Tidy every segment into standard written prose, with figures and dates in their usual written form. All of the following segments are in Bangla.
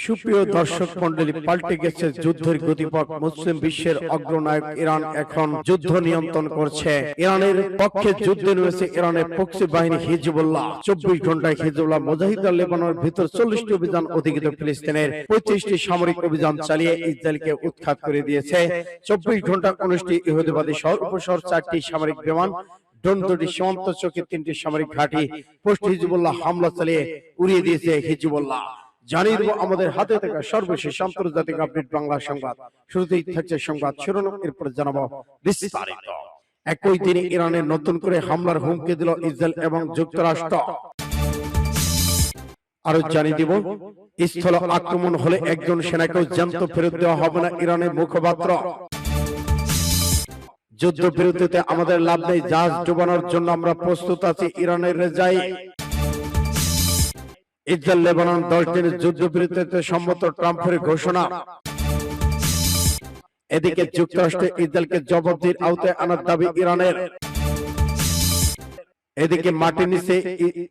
সুপ্রিয় দর্শক মন্ডলী, পাল্টে গেছে যুদ্ধের গতিপথ। মুসলিম বিশ্বের অগ্রনায়ক ইরান এখন যুদ্ধ নিয়ন্ত্রণ করছে। ইরানের পক্ষে যুদ্ধে রয়েছে ইরানের প্রক্সি বাহিনী হিজবুল্লাহ। 24 ঘন্টায় হিজবুল্লাহ মুজাহিদুল লেবাননের ভিতর 40টি অভিযান, অধিকৃত ফিলিস্তিনের 35টি সামরিক অভিযান চালিয়ে ইসরায়েলকে উৎখাত করে দিয়েছে। 24 ঘন্টা 19টি ইহুদিবাদী শহর, উপশহর, 4টি সামরিক বিমান, ডোনদুটি সীমান্ত চৌকি, 3টি সামরিক ঘাঁটি পোস্ট হিজবুল্লাহ হামলা চালিয়ে উড়িয়ে দিয়েছে হিজবুল্লাহ। জানিয়ে দেব আমাদের হাতে থাকা সর্বশেষ আন্তর্জাতিক আপডেট বাংলা সংবাদ। শুরুতেই থাকছে সংবাদ শিরোনাম, এরপর জানাবো বিস্তারিত। একই দিনে ইরানের নতুন করে হামলার হুমকি দিল ইসরায়েল এবং যুক্তরাষ্ট্র। আরো জানিয়ে দিব, স্থল আক্রমণ হলে একজন সেনাকেও জ্যান্ত ফেরত দেওয়া হবে না, ইরানের মুখপাত্র। যুদ্ধবিরতিতে আমাদের লাভ নেই, জাহাজ ডুবানোর জন্য আমরা প্রস্তুত আছি, ইরানের রেজাই। ইসরায়েল লেবানন 10 দিনের যুদ্ধবিরতিতে সম্মত, ট্রাম্পের ঘোষণা। এদিকে যুক্তরাষ্ট্র ইসরায়েলকে জবাবদিহির আওতায় আনার দাবি ইরানের। এদিকে মাটির নিচে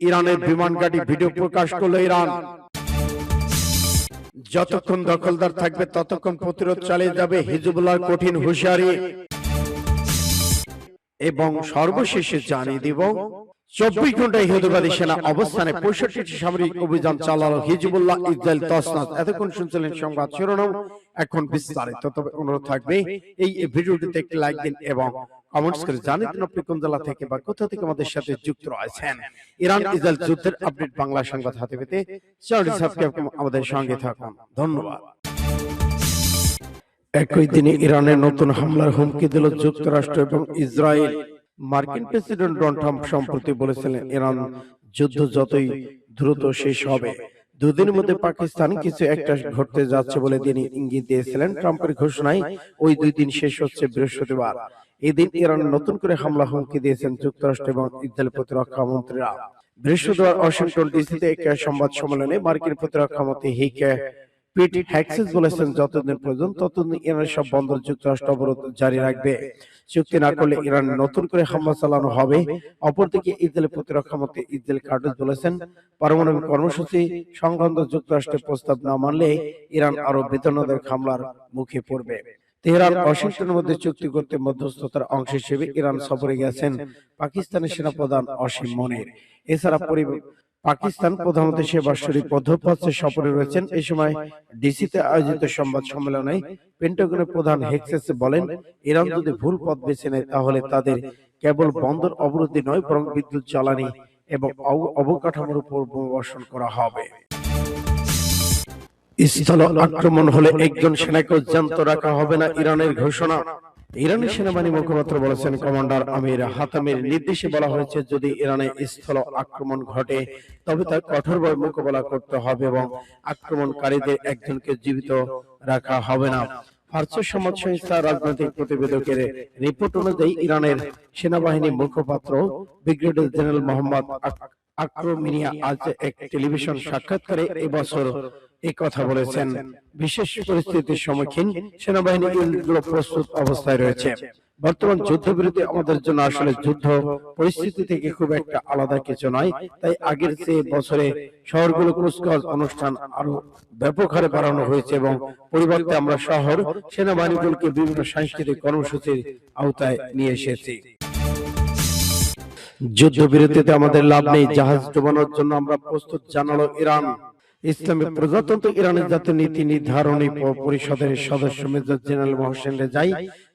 ইরানের বিমান ঘাঁটি ভিডিও প্রকাশ করল ইরান। যতক্ষণ দখলদার থাকবে ততক্ষণ প্রতিরোধ চালিয়ে যাবে হিজবুল্লাহর কঠিন হুঁশিয়ারি। এবং সর্বশেষে জানিয়ে দিব, 24 ঘন্টায় ইহুদিবাদী সেনা অবস্থানে 65টি সামরিক অভিযান চালালো হিজবুল্লাহ, ইসরায়েল তছনছ। এতক্ষণ শুনছিলেন সংবাদ শিরোনাম, এখন বিস্তারিত। তবে অনুরোধ থাকবে এই ভিডিওটিতে একটি লাইক দিন এবং কমেন্টস করে জানিয়ে দিন আপনি কোন জেলা থেকে বা কোথা থেকে আমাদের সাথে যুক্ত রয়েছেন। ইরান ইসরায়েল যুদ্ধের আপডেট বাংলা সংবাদ হাতে পেতে চ্যানেলটি সাবস্ক্রাইব করে আমাদের সঙ্গে থাকুন। ধন্যবাদ। একই দিনে ইরানের নতুন হামলার হুমকি দিল যুক্তরাষ্ট্র এবং ইসরায়েল। মার্কিন প্রেসিডেন্ট ডোনাল্ড ট্রাম্প সম্প্রতি বলেছিলেন, ইরান যুদ্ধ যতই দ্রুত শেষ হবে, দুদিনের মধ্যে পাকিস্তানে কিছু একটা ঘটতে যাচ্ছে বলে তিনি ইঙ্গিত দিয়েছিলেন। ট্রাম্পের ঘোষণায় ওই 2 দিন শেষ হচ্ছে বৃহস্পতিবার। এদিন ইরান নতুন করে হামলা হুমকি দিয়েছেন যুক্তরাষ্ট্র এবং ইসরায়েল প্রতিরক্ষা মন্ত্রীরা। বৃহস্পতিবার ওয়াশিংটন ডিসিতে এক সংবাদ সম্মেলনে মার্কিন প্রতিরক্ষা মন্ত্রী পিট হেক্সেস বলেছেন, যতদিন প্রয়োজন ততদিন ইরানের সব বন্দর যুক্তরাষ্ট্র অবরোধ জারি রাখবে। চুক্তি না করলে ইরান নতুন করে হামলা চালানো হবে। অপরদিকে ইসরায়েলের প্রতিরক্ষা মন্ত্রী ইসরায়েল কার্ডস বলেছেন, পারমাণবিক কর্মসূচি সংক্রান্ত যুক্তরাষ্ট্রের প্রস্তাব না মানলে ইরান আরো বেদনাদায়ক হামলার মুখে পড়বে। তেহরান ওয়াশিংটনের মধ্যে চুক্তি করতে মধ্যস্থতার অংশ হিসেবে ইরান সফরে গেছেন পাকিস্তানের সেনাপ্রধান অসীম মনির। এছাড়া পাকিস্তান প্রধানমন্ত্রী শেহবাজ শরীফ মধ্যপ্রাচ্যে সফরে রয়েছেন। এই সময় ডিসিতে আয়োজিত সংবাদ সম্মেলনে পেন্টাগনের প্রধান হেক্সেস বলেন, ইরান যদি ভুল পথ বেছে নেয় তাহলে তাদের কেবল বন্দর অবরোধী নয়, বরং বিদ্যুৎ, জ্বালানি এবং অবকাঠামোর উপর বোমাবর্ষণ করা হবে। স্থল আক্রমণ হলে একজন সেনাকেও জ্যান্ত রাখা হবে না, ইরানের ঘোষণা। ইরানের সেনাবাহিনী মুখপাত্র বলেছেন, কমান্ডার আমির হাতামির নির্দেশে বলা হয়েছে, যদি ইরানে স্থল আক্রমণ ঘটে তবে তা কঠোরভাবে মোকাবেলা করতে হবে এবং আক্রমণকারীদের একজনকে জীবিত রাখা হবে না। ফার্স সংবাদ সংস্থা রাজনৈতিক প্রতিবেদকের রিপোর্ট অনুযায়ী ইরানের সেনাবাহিনী মুখপাত্র ব্রিগেডিয়ার জেনারেল মোহাম্মদ আক্রমিনিয়া আজ এক টেলিভিশন সাক্ষাৎকারে এবছর এই কথা বলেছেন। বিশেষ পরিস্থিতির সম্মুখীন সেনাবাহিনী প্রস্তুত অবস্থায় রয়েছে। বর্তমান যুদ্ধবিরতি আমাদের জন্য আসলে যুদ্ধ পরিস্থিতি থেকে খুব একটা আলাদা কিছু নয়। তাই আগের চেয়ে বছরে শহরগুলো কুচকাওয়াজ অনুষ্ঠান আরো ব্যাপক হারে বাড়ানো হয়েছে এবং পরিবর্তে আমরা শহর সেনাবাহিনীগুলোকে বিভিন্ন সাংস্কৃতিক কর্মসূচির আওতায় নিয়ে এসেছি। যুদ্ধবিরতিতে আমাদের লাভ নেই, জাহাজ ডুবানোর জন্য আমরা প্রস্তুত, জানালো ইরান। ইসলামী প্রজাতন্ত্র ইরানের জাতীয় নীতি নির্ধারণী পরিষদের সদস্য মেজর জেনারেল মোহসেন রেজাই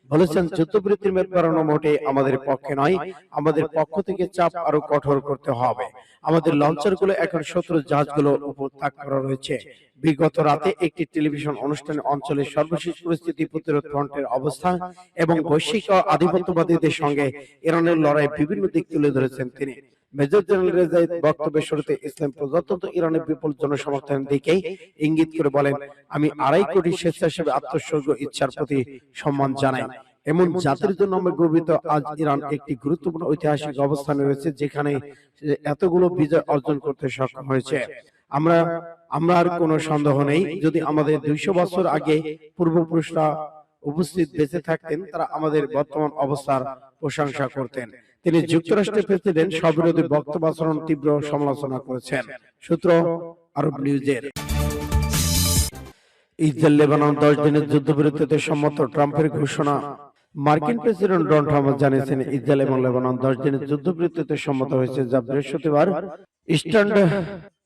বলেছেন, যুদ্ধবিরতির মেয়াদ বাড়ানো মোটে আমাদের পক্ষে নয়, আমাদের পক্ষ থেকে চাপ আরো কঠোর করতে হবে। আমাদের লঞ্চারগুলো এখন শত্রু জাহাজগুলোর উপর তাক করা রয়েছে। বিগত রাতে একটি টেলিভিশন অনুষ্ঠানে অঞ্চলের সর্বশেষ পরিস্থিতি, প্রতিরোধ ফ্রন্টের অবস্থা এবং বৈশ্বিক আধিপত্যবাদীদের সঙ্গে ইরানের লড়াই বিভিন্ন দিক তুলে ধরেছেন তিনি। মেজর জেনারেল রেজাই বক্তব্যের শুরুতে ইসলাম প্রজাতন্ত্র ইরানের বিপুল জনসমর্থনের দিকে ইঙ্গিত করে বলেন, আমি 2.5 কোটি স্বেচ্ছাসেবী আত্মোৎসর্গ ইচ্ছার প্রতি সম্মান জানাই। এমন জাতির জন্য আমরা গর্বিত। আজ ইরান একটি গুরুত্বপূর্ণ ঐতিহাসিক অবস্থানে রয়েছে, যেখানে এতগুলো বিজয় অর্জন করতে সক্ষম হয়েছে। আমরা আর কোনো সন্দেহ নেই, যদি আমাদের 200 বছর আগে পূর্বপুরুষরা উপস্থিত বেঁচে থাকতেন, তারা আমাদের বর্তমান অবস্থার প্রশংসা করতেন। তিনি যুক্তরাষ্ট্রের প্রেসিডেন্ট স্ববিরোধী বক্তব্য আচরণ তীব্র সমালোচনা করেছেন। সূত্র আরব নিউজের। ইসরায়েল লেবানন 10 দিনের যুদ্ধবিরতিতে সম্মত, ট্রাম্পের ঘোষণা। মার্কিন প্রেসিডেন্ট ডোনাল্ড ট্রাম্প জানিয়েছেন ইসরায়েল এবং লেবানন 10 দিনের যুদ্ধবিরতিতে সম্মত হয়েছে, যা বৃহস্পতিবার ইস্টার্ন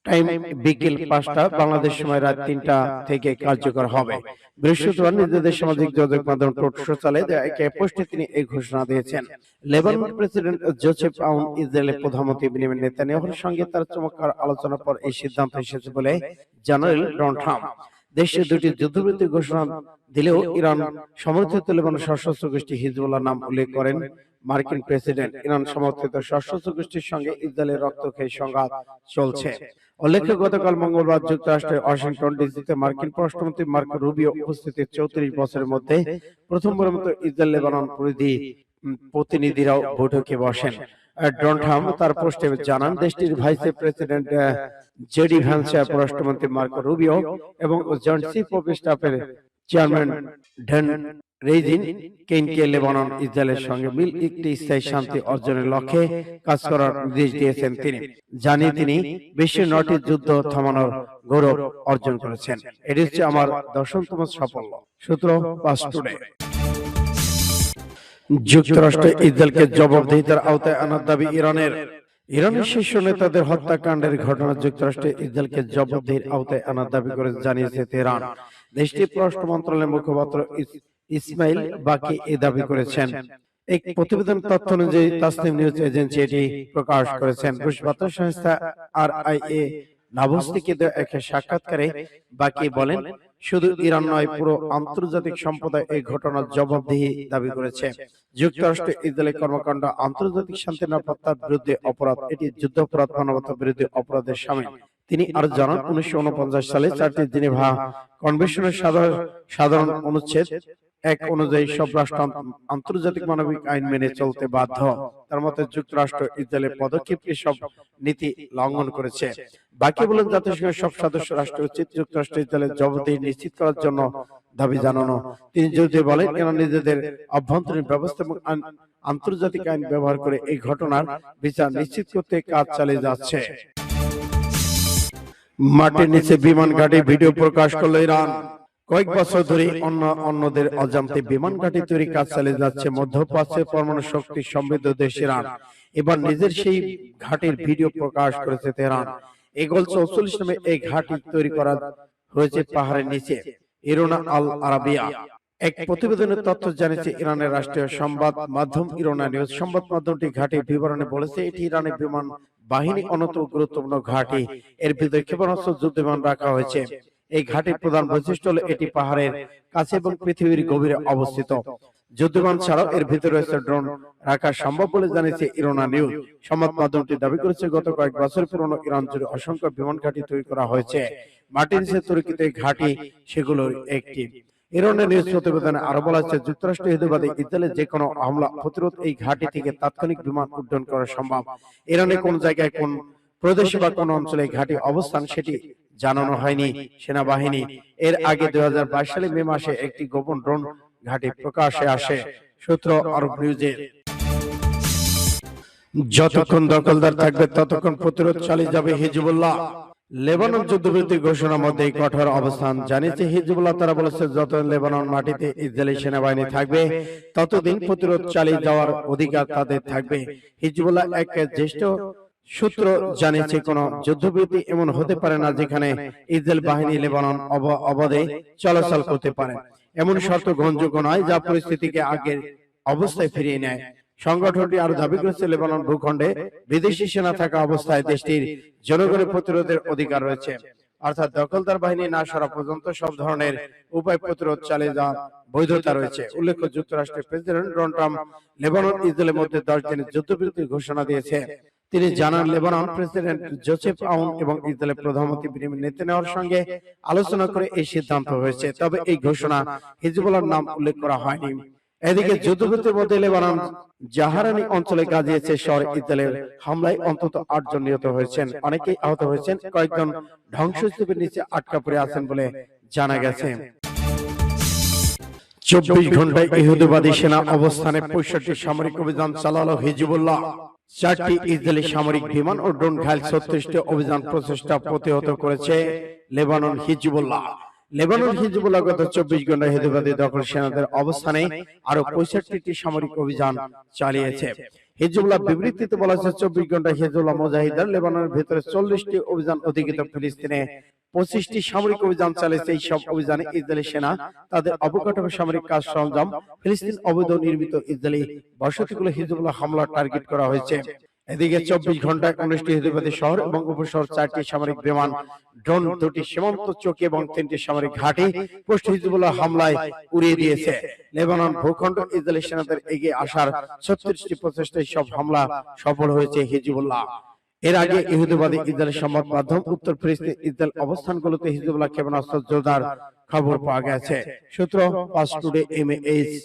টাইম বিকেল 5টা বাংলাদেশ সময় রাত 3টা থেকে কার্যকর হবে। বৃহস্পতিবার নিজেদের সামাজিক যোগাযোগ মাধ্যম ট্রুথ সোশ্যালে এক পোস্টে তিনি এই ঘোষণা দিয়েছেন। লেবানন প্রেসিডেন্ট জোসেফ আউন ইসরায়েলের প্রধানমন্ত্রী বেনিয়ামিন নেতানিয়াহুর সঙ্গে তার চমৎকার আলোচনার পর এই সিদ্ধান্ত এসেছে বলে জানালেন ডোনাল্ড ট্রাম্প। দেশে দুটি যুদ্ধবিরতি ঘোষণা দিলেও ইরান সমর্থিত লেবানন সশস্ত্র গোষ্ঠী হিজবুল্লাহ নাম উল্লেখ করেন মার্কিন প্রেসিডেন্ট। ইরান সমর্থিত সশস্ত্র গোষ্ঠীর সঙ্গে ইসরায়েলের রক্তক্ষয়ী সংঘাত চলছে। উল্লেখ্য, গতকাল মঙ্গলবার যুক্তরাষ্ট্রের ওয়াশিংটন ডিসিতে মার্কিন পররাষ্ট্রমন্ত্রী মার্কো রুবিও উপস্থিতিতে 34 বছরের মধ্যে প্রথমবারের মতো ইসরায়েল লেবানন প্রতিনিধিরাও বৈঠকে বসেন। ডোনাল্ড ট্রাম্প তার পোস্টে জানান, দেশটির ভাইস প্রেসিডেন্ট জেডি ভ্যান্স, পররাষ্ট্রমন্ত্রী মার্কো রুবিও এবং জয়েন্ট চিফ অফ স্টাফের চেয়ারম্যান ড্যান রেজিন কেইনকে লেবানন ইসরায়েলের সঙ্গে মিল একটি স্থায়ী শান্তি অর্জনের লক্ষ্যে কাজ করার নির্দেশ দিয়েছেন। তিনি বিশ্বের 9টি যুদ্ধ থামানোর গৌরব অর্জন করেছেন। এটি হচ্ছে আমার 10তম সাফল্য। সূত্র পাঁচ টুডে। যুক্তরাষ্ট্র ইসরায়েলকে জবাবদিহিতার আওতায় আনার দাবি ইরানের। ইরানের শীর্ষ নেতাদের হত্যাকাণ্ডের ঘটনা যুক্তরাষ্ট্রে ইসরায়েলকে জবাবদিহির আওতায় আনার দাবি করে জানিয়েছে তেহরান। দেশটির পররাষ্ট্র মন্ত্রণালয়ের মুখপাত্র ইসমাইল বাকি এ দাবি করেছেন। এক প্রতিবেদন তথ্য অনুযায়ী তাসনিম নিউজ এজেন্সি এটি প্রকাশ করেছেন। বার্তা সংস্থা আরআইএ নাভোস্তিকে দেওয়া এক সাক্ষাৎকারে বাকি বলেন, শুধু ইরান নয়, পুরো আন্তর্জাতিক সম্প্রদায় এই ঘটনার জবাবদিহি দাবি করেছে। যুক্তরাষ্ট্র ইসরায়েলের কর্মকাণ্ড আন্তর্জাতিক শান্তি নিরাপত্তার বিরুদ্ধে অপরাধ, এটি যুদ্ধাপরাধ, মানবতা বিরোধী অপরাধের শামিল। তিনি আরো জানান, 1949 সালে 4টি জেনেভা কনভেনশনের সাধারণ অনুচ্ছেদ 1 অনুযায়ী সব রাষ্ট্র আন্তর্জাতিক মানবিক আইন মেনে চলতে বাধ্য। তার মতে যুক্তরাষ্ট্র ইসরায়েলের পদক্ষেপকে সব নীতি লঙ্ঘন করেছে। বাকি বলেন, জাতিসংঘের সব সদস্য রাষ্ট্র উচিত যুক্তরাষ্ট্র ইসরায়েলের জবাবদিহি নিশ্চিত করার জন্য দাবি জানানো। তিনি যদিও বলেন, এরা নিজেদের অভ্যন্তরীণ ব্যবস্থা এবং আন্তর্জাতিক আইন ব্যবহার করে এই ঘটনার বিচার নিশ্চিত করতে কাজ চালিয়ে যাচ্ছে। মাটির নিচে বিমান ঘাঁটি ভিডিও প্রকাশ করল ইরান। কয়েক বছর ধরে অন্যদের অজান্তে বিমান ঘাঁটি তৈরি কাজ চালিয়ে যাচ্ছে মধ্যপ্রাচ্যের পরমাণু শক্তি সমৃদ্ধ দেশ ইরান। এবার নিজের সেই ঘাঁটির ভিডিও প্রকাশ করেছে তেহরান। এগল 44 নামে এই ঘাঁটি তৈরি করা হয়েছে পাহাড়ের নিচে। ইরোনা আল আরাবিয়া এক প্রতিবেদনের তথ্য জানিয়েছে ইরানের রাষ্ট্রীয় সংবাদ মাধ্যম ইরোনা নিউজ। সংবাদ মাধ্যমটি ঘাঁটির বিবরণে বলেছে, এটি ইরানের বিমান বাহিনী অন্যতম গুরুত্বপূর্ণ ঘাঁটি। এর ভিতরে ক্ষেপণাস্ত্র যুদ্ধ বিমান রাখা হয়েছে। এই ঘাঁটির প্রধান বৈশিষ্ট্য হলো এটি পাহাড়ের কাছে এবং পৃথিবীর গভীরে অবস্থিত। যুদ্ধবিমান ছাড়াও এর ভিতরে রয়েছে ড্রোন রাখা সম্ভব বলে জানিয়েছে ইরোনা নিউজ। সংবাদ মাধ্যমটি দাবি করেছে, গত কয়েক বছর পুরনো ইরান জুড়ে অসংখ্য বিমান ঘাঁটি তৈরি করা হয়েছে। মাটির নিচে তৈরিকৃত এই ঘাঁটি সেগুলোর একটি। ইরানের নিউজ প্রতিবেদনে আরো বলা হচ্ছে, যুক্তরাষ্ট্র হিন্দুবাদী ইসরায়েলের যে কোনো হামলা প্রতিরোধ এই ঘাঁটি থেকে তাৎক্ষণিক বিমান উড্ডয়ন করা সম্ভব। ইরানের কোন জায়গায়, কোন প্রদেশে বা কোন অঞ্চলে ঘাঁটি অবস্থান সেটি জানানো হয়নি সেনাবাহিনী। এর আগে 2022 সালে মে মাসে একটি গোপন ড্রোন ঘাঁটি প্রকাশে আসে। সূত্র আরব নিউজের। যতক্ষণ দখলদার থাকবে ততক্ষণ প্রতিরোধ চালিয়ে যাবে হিজবুল্লাহ। লেবানন যুদ্ধবিরতির ঘোষণার মধ্যে কঠোর অবস্থান জানিয়েছে হিজবুল্লাহ। তারা বলেছে, যত লেবানন মাটিতে ইসরায়েলি সেনাবাহিনী থাকবে ততদিন প্রতিরোধ চালিয়ে যাওয়ার অধিকার তাদের থাকবে। হিজবুল্লাহ এক জ্যেষ্ঠ সূত্র জানিয়েছে, কোন যুদ্ধবিরতি এমন হতে পারে না যেখানে ইসরায়েল বাহিনী লেবানন অবাধে চলাচল করতে পারে। এমন শর্ত গ্রহণযোগ্য নয় যা পরিস্থিতিকে আগের অবস্থায় ফিরিয়ে নেয়। সংগঠনটি আরো দাবি করেছে, লেবানন ভূখণ্ডে বিদেশি সেনা থাকা অবস্থায় দেশটির জনগণের প্রতিরোধের অধিকার রয়েছে। অর্থাৎ দখলদার বাহিনী না সরা পর্যন্ত সব ধরনের উপায় প্রতিরোধ চালিয়ে যাওয়ার বৈধতা রয়েছে। উল্লেখ্য, যুক্তরাষ্ট্রের প্রেসিডেন্ট ডোনাল্ড ট্রাম্প লেবানন ইসরায়েলের মধ্যে 10 দিনের যুদ্ধবিরতির ঘোষণা দিয়েছে। তিনি জানান, লেবানন প্রেসিডেন্ট জোসেফ আউন এবং ইসরায়েলের প্রধানমন্ত্রী বেনিয়ামিন নেতানিয়াহুর সঙ্গে আলোচনা করে এই সিদ্ধান্ত হয়েছে। তবে এই ঘোষণা হিজবুল্লাহর নাম উল্লেখ করা হয়নি। এদিকে যুদ্ধবিরতির মধ্যে লেবানন জাহারানি অঞ্চলে গাজিয়েছে শহর ইসরায়েলের হামলায় অন্তত 8 জন নিহত হয়েছেন, অনেকেই আহত হয়েছেন, কয়েকজন ধ্বংসস্তূপের নিচে আটকা পড়ে আছেন বলে জানা গেছে। 24 ঘন্টায় ইহুদিবাদী সেনা অবস্থানে 65 সামরিক অভিযান চালালো হিজবুল্লাহ। 4টি ইসরায়েলি সামরিক বিমান ও ড্রোন ঘায়েল 36টি অভিযান প্রচেষ্টা প্রতিহত করেছে লেবানন হিজবুল্লাহ। লেবানন হিজবুল্লাহ গত 24 ঘন্টায় ইহুদিবাদী দখল সেনাদের অবস্থানে আরো 65টি সামরিক অভিযান চালিয়েছে। হিজবুল্লাহ বিবৃতিতে বলা হয়েছে 24 ঘন্টায় হিজবুল্লাহ মুজাহিদরা লেবাননের ভেতরে 40টি অভিযান অধিকৃত ফিলিস্তিনে 25টি সামরিক অভিযান চালিয়েছে। এই সব অভিযানে ইসরায়েলি সেনা তাদের অবকাঠামো সামরিক কাজ সরঞ্জাম ফিলিস্তিন অবৈধ নির্মিত ইসরায়েলি বসতিগুলো হিজবুল্লাহ হামলার টার্গেট করা হয়েছে। এদিকে 24 ঘন্টায় 19টি ইহুদিবাদী শহর এবং উপশহর, 4টি সামরিক বিমান, ড্রোন, 2টি সীমান্ত চৌকি এবং 3টি সামরিক ঘাঁটি পোস্ট হিজবুল্লাহ হামলায় উড়িয়ে দিয়েছে। লেবানন ভূখণ্ড ইসরায়েলি সেনাদের এগিয়ে আসার 36টি প্রচেষ্টায় সব হামলা সফল হয়েছে হিজবুল্লাহ। এর আগে ইহুদিবাদী ইসরায়েলি সংবাদ মাধ্যম উত্তর ফিলিস্তিন ইসরায়েল অবস্থানগুলোতে হিজবুল্লাহ ক্ষেপণাস্ত্র জোরদার খবর পাওয়া গেছে। সূত্র ফাস্ট টুডে MAH।